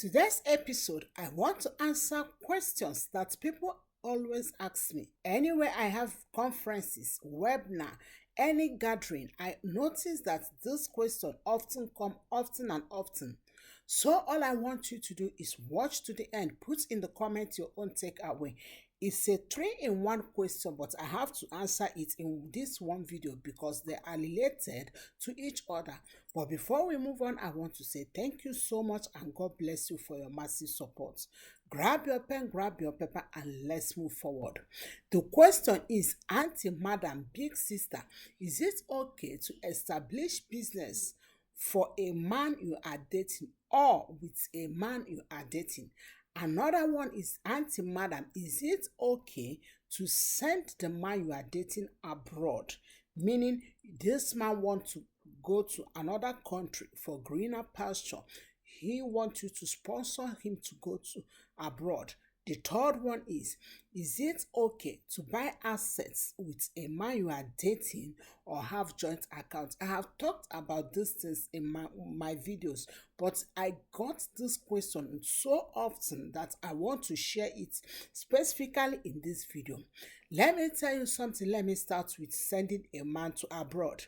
Today's episode, I want to answer questions that people always ask me. Anywhere I have conferences, webinar, any gathering, I notice that this question often come often and often. So all I want you to do is watch to the end. Put in the comment your own takeaway. It's a three-in-one question, but I have to answer it in this one video because they are related to each other. But before we move on, I want to say thank you so much and God bless you for your massive support. Grab your pen, grab your paper, and let's move forward. The question is, Auntie, Madam, Big Sister, is it okay to establish business for a man you are dating or with a man you are dating? Another one is, Auntie, Madam, is it okay to send the man you are dating abroad? Meaning this man wants to go to another country for greener pasture. He wants you to sponsor him to go to abroad. The third one is it okay to buy assets with a man you are dating or have joint accounts? I have talked about these things in my videos, but I got this question so often that I want to share it specifically in this video. Let me tell you something. Let me start with sending a man to abroad.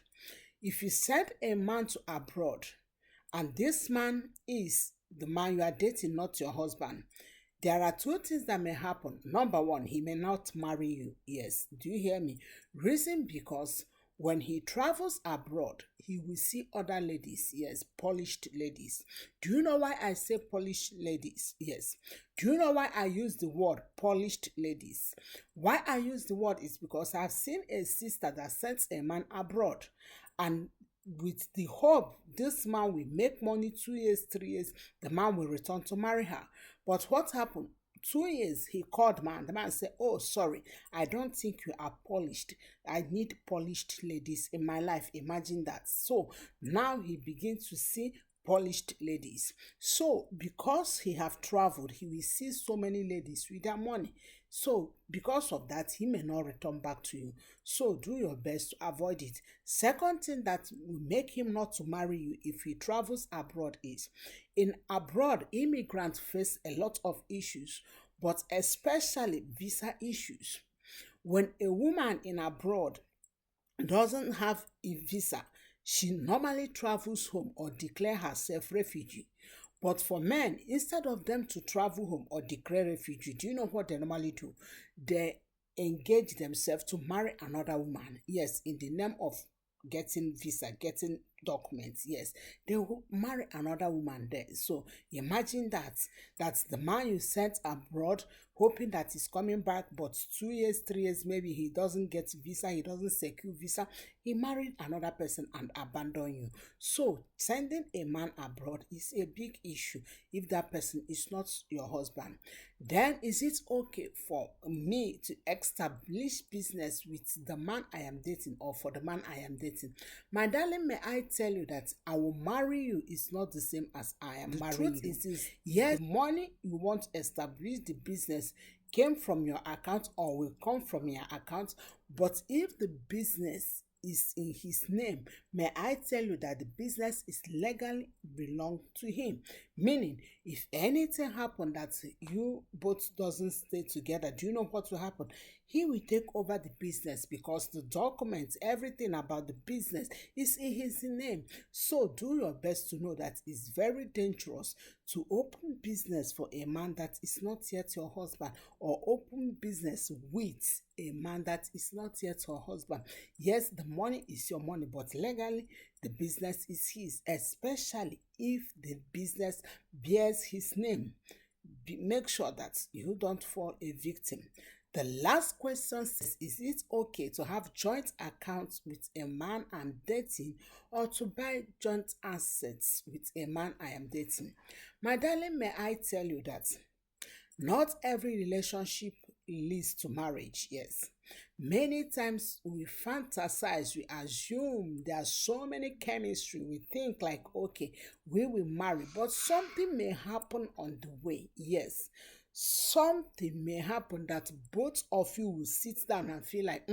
If you send a man to abroad and this man is the man you are dating, not your husband, there are two things that may happen. Number one, he may not marry you. Yes, do you hear me? Reason because when he travels abroad, he will see other ladies. Yes, polished ladies. Do you know why I say polished ladies? Yes. Do you know why I use the word polished ladies? Why I use the word is because I've seen a sister that sends a man abroad, and with the hope this man will make money 2 years, 3 years, the man will return to marry her. But what happened? 2 years, he called man. The man said, oh, sorry, I don't think you are polished. I need polished ladies in my life. Imagine that. So now he begins to see polished ladies. So because he have traveled, he will see so many ladies with their money. So because of that, he may not return back to you. So do your best to avoid it. Second thing that will make him not to marry you if he travels abroad is, in abroad, immigrants face a lot of issues, but especially visa issues. When a woman in abroad doesn't have a visa, she normally travels home or declare herself refugee. But for men, instead of them to travel home or declare refugee, do you know what they normally do? They engage themselves to marry another woman. Yes, in the name of getting visa, getting documents. Yes, they will marry another woman there. So imagine that. That's the man you sent abroad, hoping that he's coming back, but 2 years, 3 years, maybe he doesn't get visa, he doesn't secure visa, he married another person and abandoned you. So sending a man abroad is a big issue if that person is not your husband. Then is it okay for me to establish business with the man I am dating or for the man I am dating? My darling, may I tell you that I will marry you is not the same as I am marrying you. The truth is this, yes, the money you want to establish the business came from your account or will come from your account, but if the business is in his name, may I tell you that the business is legally belong to him. Meaning, if anything happen that you both doesn't stay together, do you know what will happen? He will take over the business because the documents, everything about the business is in his name. So do your best to know that it's very dangerous to open business for a man that is not yet your husband, or open business with a man that is not yet your husband. Yes, the money is your money, but legally the business is his, especially if the business bears his name. Make sure that you don't fall a victim. The last question says, is it okay to have joint accounts with a man I'm dating or to buy joint assets with a man I am dating? My darling, may I tell you that not every relationship leads to marriage. Yes. Many times we fantasize, we assume there are so many chemistry, we think like, okay, we will marry, but something may happen on the way. Yes. Something may happen that both of you will sit down and feel like,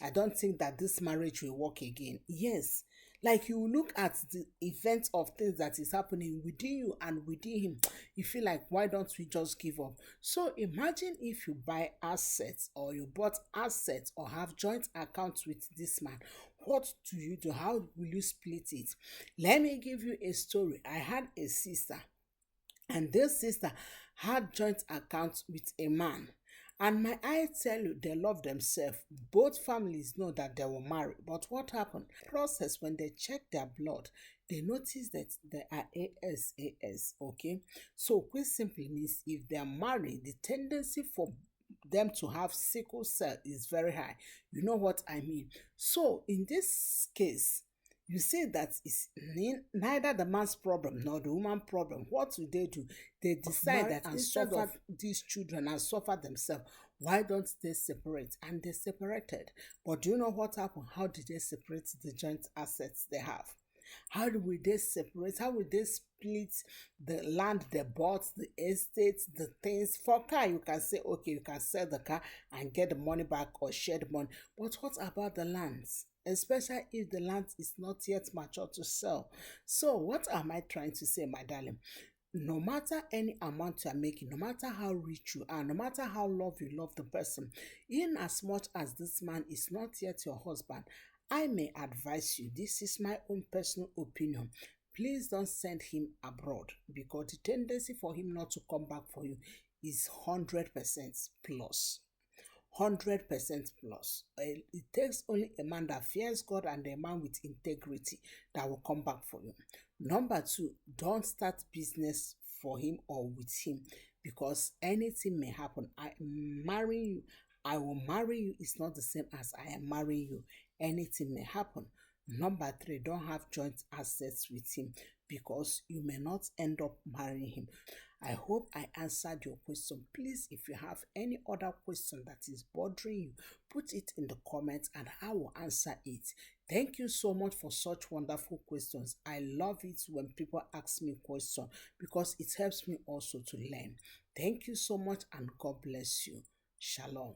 I don't think that this marriage will work again. Yes. Like you look at the event of things that is happening within you and within him, you feel like, why don't we just give up? So imagine if you buy assets or you bought assets or have joint accounts with this man. What do you do? How will you split it? Let me give you a story. I had a sister, and this sister had joint accounts with a man. And my eye tell you, they love themselves. Both families know that they were married. But what happened? Process when they check their blood, they notice that they are AS. Okay. So which simply means if they are married, the tendency for them to have sickle cell is very high. You know what I mean? So in this case, you say that it's neither the man's problem nor the woman's problem. What do? They decide that instead of these children and suffer themselves, why don't they separate? And they separated. But do you know what happened? How did they separate the joint assets they have? How will they separate? How will they split the land they bought, the estates, the things? For car, you can say, okay, you can sell the car and get the money back or share the money. But what about the lands? Especially if the land is not yet mature to sell. So what am I trying to say, my darling? No matter any amount you are making, no matter how rich you are, no matter how you love the person, in as much as this man is not yet your husband, I may advise you, this is my own personal opinion. Please don't send him abroad, because the tendency for him not to come back for you is 100% plus. 100% plus. It takes only a man that fears God and a man with integrity that will come back for you. Number two, don't start business for him or with him, because anything may happen. I am marrying you. I will marry you. It's not the same as I am marrying you. Anything may happen. Number three, don't have joint assets with him, because you may not end up marrying him. I hope I answered your question. Please, if you have any other question that is bothering you, put it in the comments and I will answer it. Thank you so much for such wonderful questions. I love it when people ask me questions, because it helps me also to learn. Thank you so much and God bless you. Shalom.